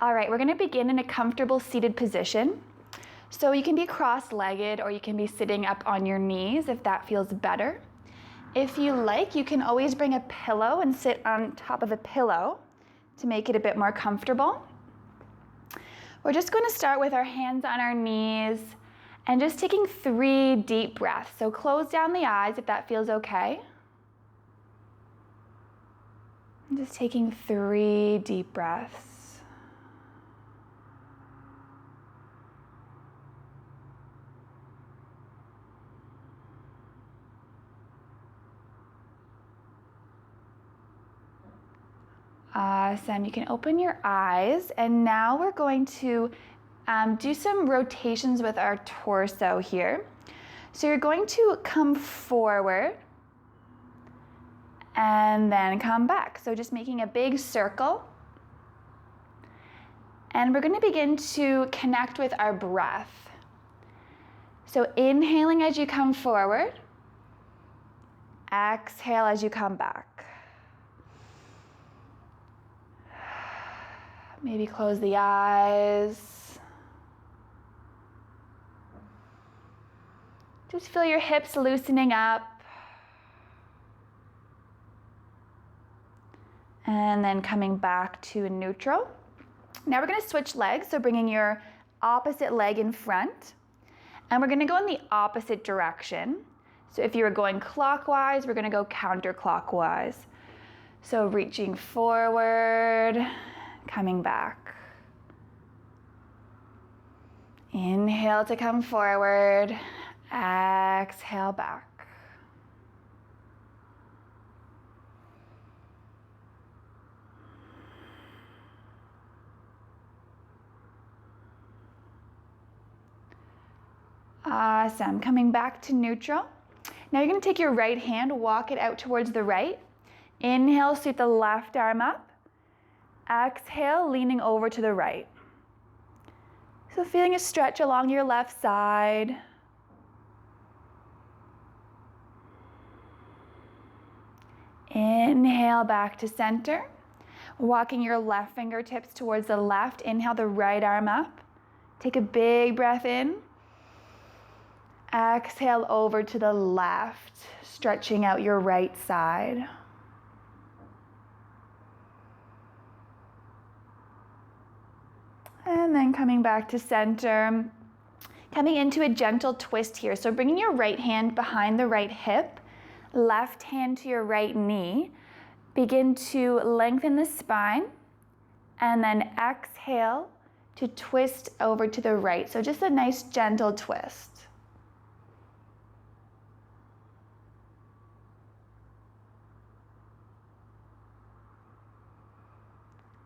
All right, we're gonna begin in a comfortable seated position. So you can be cross-legged or you can be sitting up on your knees if that feels better. If you like, you can always bring a pillow and sit on top of a pillow to make it a bit more comfortable. We're just going to start with our hands on our knees and just taking 3 deep breaths. So close down the eyes if that feels okay. And just taking 3 deep breaths. Awesome. You can open your eyes, and now we're going to do some rotations with our torso here. So you're going to come forward and then come back. So just making a big circle. And we're going to begin to connect with our breath. So inhaling as you come forward, exhale as you come back. Maybe close the eyes. Just feel your hips loosening up. And then coming back to neutral. Now we're going to switch legs, so bringing your opposite leg in front. And we're going to go in the opposite direction. So if you were going clockwise, we're going to go counterclockwise. So reaching forward, coming back. Inhale to come forward, exhale back. Awesome, coming back to neutral. Now you're going to take your right hand, walk it out towards the right. Inhale, sweep the left arm up. Exhale, leaning over to the right. So feeling a stretch along your left side. Inhale back to center. Walking your left fingertips towards the left. Inhale the right arm up. Take a big breath in. Exhale over to the left, stretching out your right side. And then coming back to center, coming into a gentle twist here. So bringing your right hand behind the right hip, left hand to your right knee. Begin to lengthen the spine, and then exhale to twist over to the right. So just a nice gentle twist.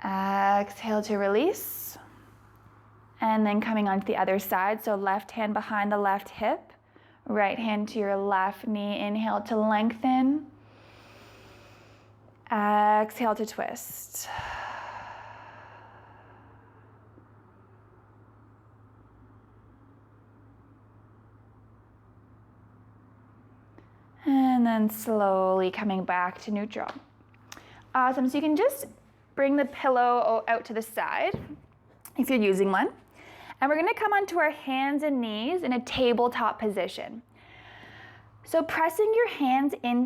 Exhale to release. And then coming onto the other side, so left hand behind the left hip, right hand to your left knee. Inhale to lengthen. Exhale to twist. And then slowly coming back to neutral. Awesome, so you can just bring the pillow out to the side if you're using one. And we're gonna come onto our hands and knees in a tabletop position. So pressing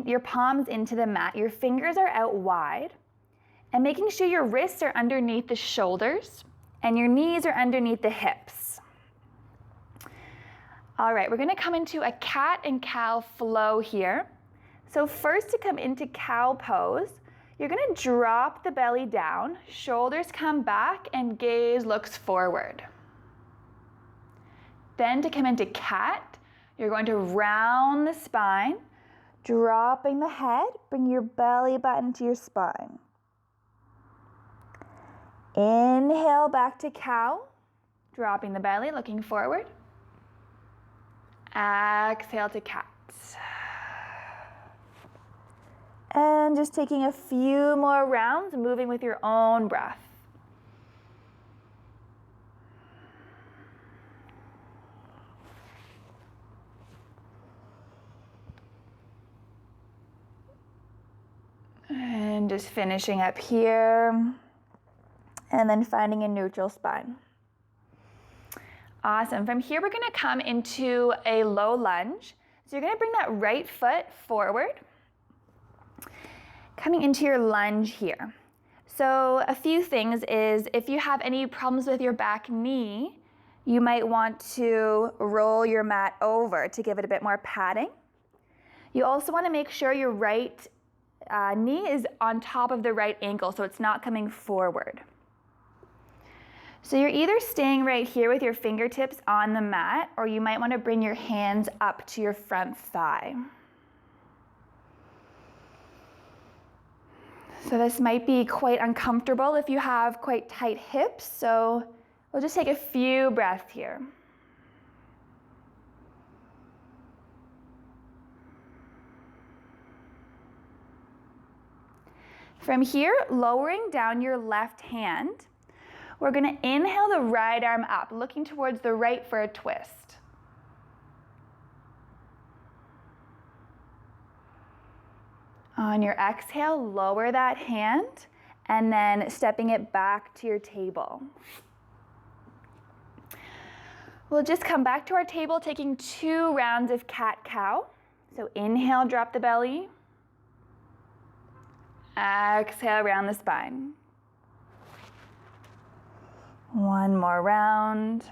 your palms into the mat, your fingers are out wide, and making sure your wrists are underneath the shoulders and your knees are underneath the hips. All right, we're gonna come into a cat and cow flow here. So first, to come into cow pose, you're gonna drop the belly down, shoulders come back, and gaze looks forward. Then to come into cat, you're going to round the spine, dropping the head, bring your belly button to your spine. Inhale back to cow, dropping the belly, looking forward. Exhale to cat. And just taking a few more rounds, moving with your own breath. And just finishing up here. and then finding a neutral spine. Awesome. From here, we're gonna come into a low lunge. So you're gonna bring that right foot forward, coming into your lunge here. So a few things is, if you have any problems with your back knee, you might want to roll your mat over to give it a bit more padding. You also wanna make sure your right knee is on top of the right ankle, so it's not coming forward. So you're either staying right here with your fingertips on the mat, or you might want to bring your hands up to your front thigh. So this might be quite uncomfortable if you have quite tight hips, so we'll just take a few breaths here. From here, lowering down your left hand, we're gonna inhale the right arm up, looking towards the right for a twist. On your exhale, lower that hand, and then stepping it back to your table. We'll just come back to our table, taking 2 rounds of cat-cow. So inhale, drop the belly. Exhale, round the spine. 1 more round.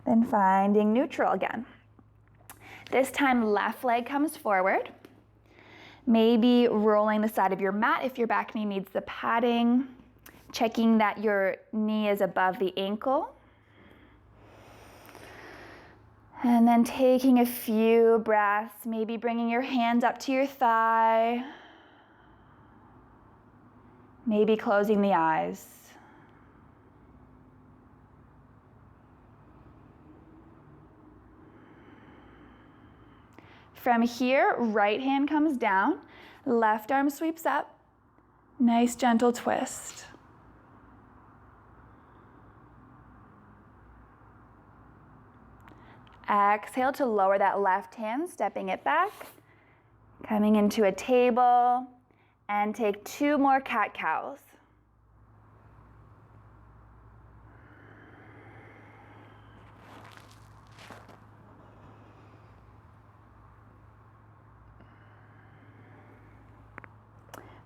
Then finding neutral again. This time, left leg comes forward. Maybe rolling the side of your mat if your back knee needs the padding. Checking that your knee is above the ankle. And then taking a few breaths, maybe bringing your hands up to your thigh. Maybe closing the eyes. From here, right hand comes down, left arm sweeps up. Nice gentle twist. Exhale to lower that left hand, stepping it back, coming into a table, and take 2 more cat-cows.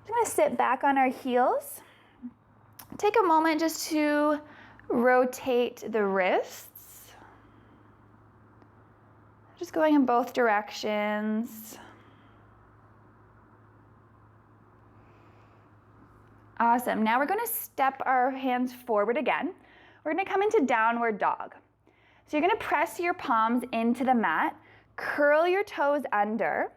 We're going to sit back on our heels. Take a moment just to rotate the wrists. Just going in both directions. Awesome. Now we're going to step our hands forward again. We're going to come into downward dog. So you're going to press your palms into the mat, curl your toes under,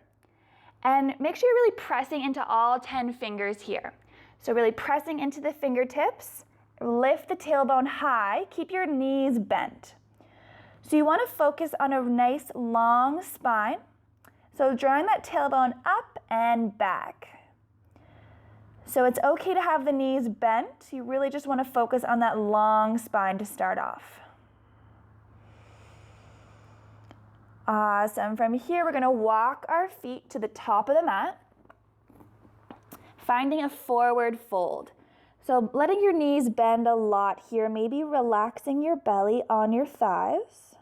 and make sure you're really pressing into all 10 fingers here. So really pressing into the fingertips, lift the tailbone high, keep your knees bent. So you want to focus on a nice long spine. So drawing that tailbone up and back. So it's okay to have the knees bent. You really just want to focus on that long spine to start off. Awesome. From here, we're going to walk our feet to the top of the mat, finding a forward fold. So letting your knees bend a lot here, maybe relaxing your belly on your thighs.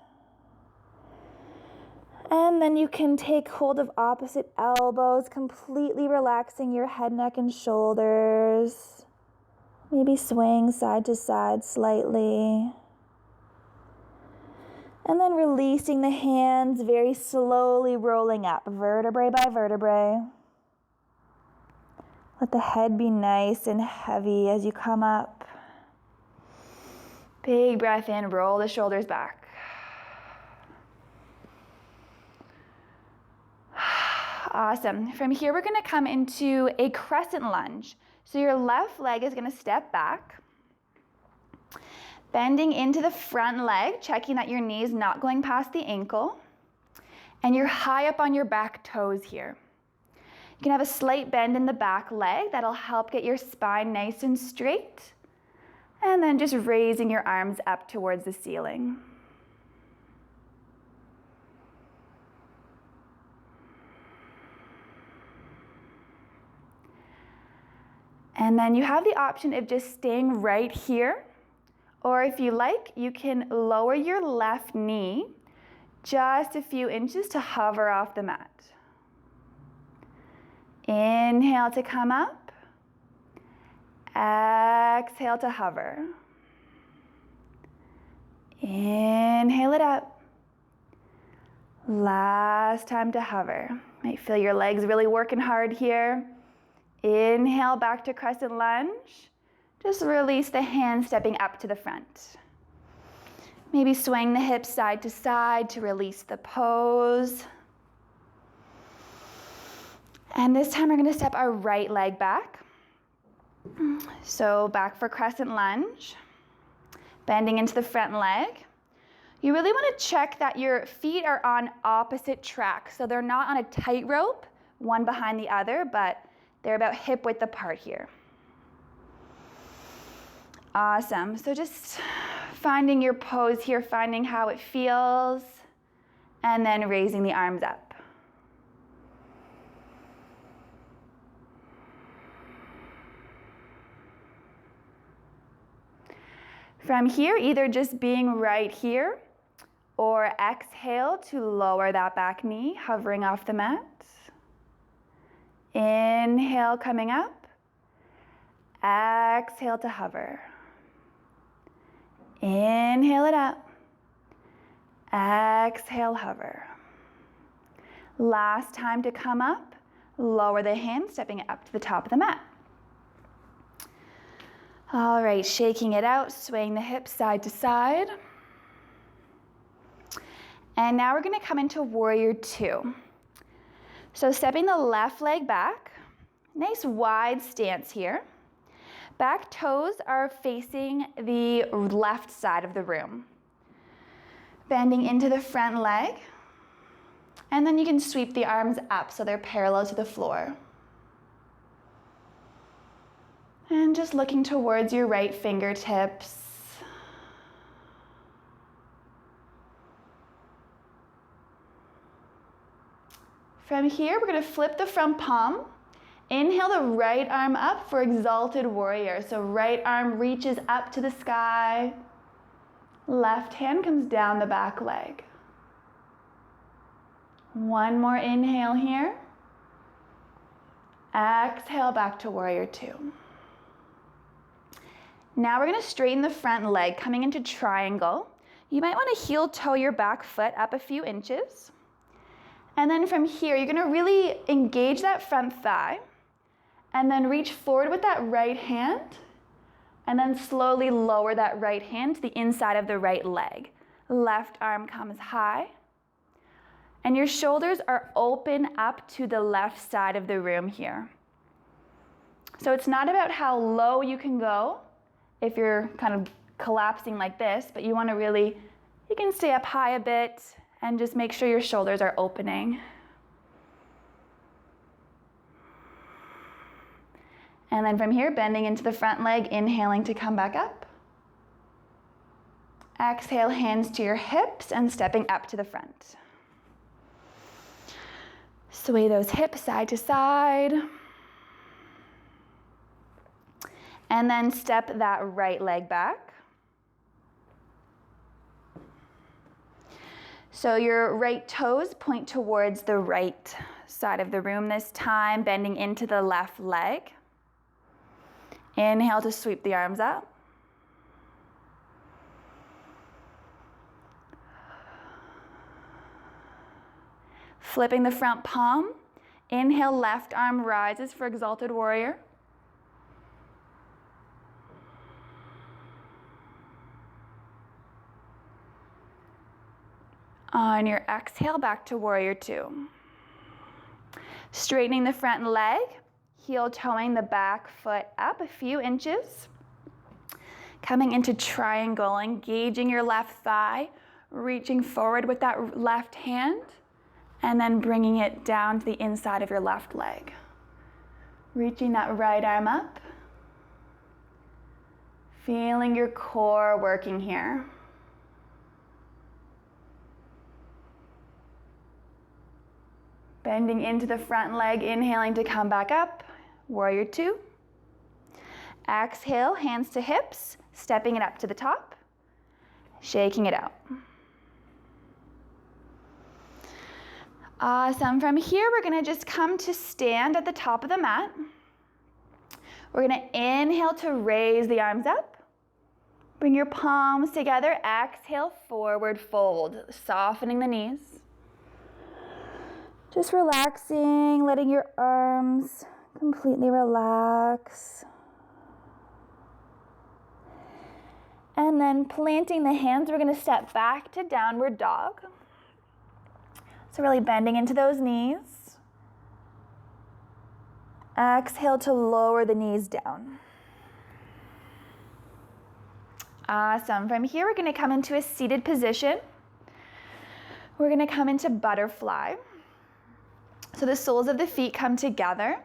And then you can take hold of opposite elbows, completely relaxing your head, neck, and shoulders. Maybe swaying side to side slightly. And then releasing the hands, very slowly rolling up, vertebrae by vertebrae. Let the head be nice and heavy as you come up. Big breath in, roll the shoulders back. Awesome. From here, we're going to come into a crescent lunge. So your left leg is going to step back. Bending into the front leg, checking that your knee is not going past the ankle. And you're high up on your back toes here. You can have a slight bend in the back leg. That'll help get your spine nice and straight. And then just raising your arms up towards the ceiling. And then you have the option of just staying right here, or if you like, you can lower your left knee just a few inches to hover off the mat. Inhale to come up. Exhale to hover. Inhale it up. Last time to hover. Might feel your legs really working hard here. Inhale back to crescent lunge. Just release the hands stepping up to the front. Maybe swaying the hips side to side to release the pose. And this time we're going to step our right leg back. So back for crescent lunge. Bending into the front leg. You really want to check that your feet are on opposite tracks. So they're not on a tightrope, one behind the other, but they're about hip width apart here. Awesome. So just finding your pose here, finding how it feels, and then raising the arms up. From here, either just being right here, or exhale to lower that back knee, hovering off the mat. Inhale, coming up. Exhale to hover. Inhale it up. Exhale, hover. Last time to come up, lower the hands, stepping it up to the top of the mat. All right, shaking it out, swaying the hips side to side. And now we're going to come into warrior two. So stepping the left leg back, nice wide stance here. Back toes are facing the left side of the room. Bending into the front leg. And then you can sweep the arms up so they're parallel to the floor. And just looking towards your right fingertips. From here, we're going to flip the front palm. Inhale the right arm up for exalted warrior. So right arm reaches up to the sky. Left hand comes down the back leg. One more inhale here. Exhale back to warrior two. Now we're going to straighten the front leg, coming into triangle. You might want to heel toe your back foot up a few inches. And then from here, you're going to really engage that front thigh. And then reach forward with that right hand. And then slowly lower that right hand to the inside of the right leg. Left arm comes high. And your shoulders are open up to the left side of the room here. So it's not about how low you can go if you're kind of collapsing like this, but you want to really, you can stay up high a bit and just make sure your shoulders are opening. And then from here, bending into the front leg, inhaling to come back up. Exhale, hands to your hips and stepping up to the front. Sway those hips side to side. And then step that right leg back. So your right toes point towards the right side of the room this time, bending into the left leg. Inhale to sweep the arms up. Flipping the front palm. Inhale, left arm rises for exalted warrior. On your exhale, back to warrior two. Straightening the front leg, heel toeing the back foot up a few inches. Coming into triangle, engaging your left thigh, reaching forward with that left hand, and then bringing it down to the inside of your left leg. Reaching that right arm up. Feeling your core working here. Bending into the front leg, inhaling to come back up. Warrior two. Exhale, hands to hips, stepping it up to the top, shaking it out. Awesome. From here, we're gonna just come to stand at the top of the mat. We're gonna inhale to raise the arms up. Bring your palms together. Exhale, forward fold, softening the knees. Just relaxing, letting your arms completely relax. And then planting the hands, we're gonna step back to downward dog. So really bending into those knees. Exhale to lower the knees down. Awesome. From here, we're gonna come into a seated position. We're gonna come into butterfly. So the soles of the feet come together.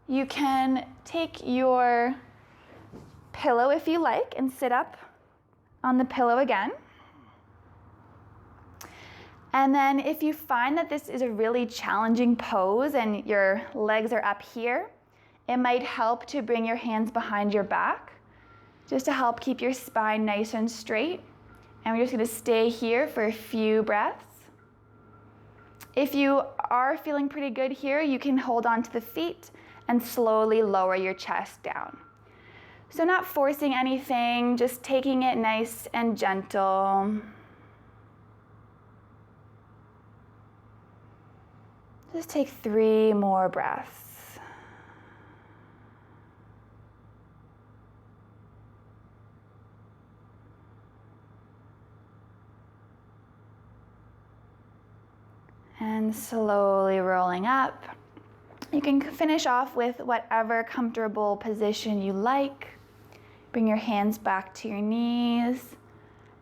You can take your pillow if you like and sit up on the pillow again. And then if you find that this is a really challenging pose and your legs are up here, it might help to bring your hands behind your back just to help keep your spine nice and straight. And we're just gonna stay here for a few breaths. If you are feeling pretty good here, you can hold on to the feet and slowly lower your chest down. So not forcing anything, just taking it nice and gentle. Just take 3 more breaths. And slowly rolling up. You can finish off with whatever comfortable position you like. Bring your hands back to your knees.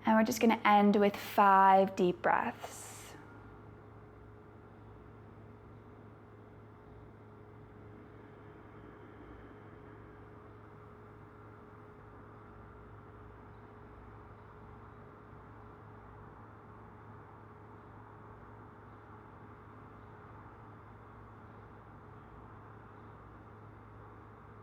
And we're just gonna end with 5 deep breaths.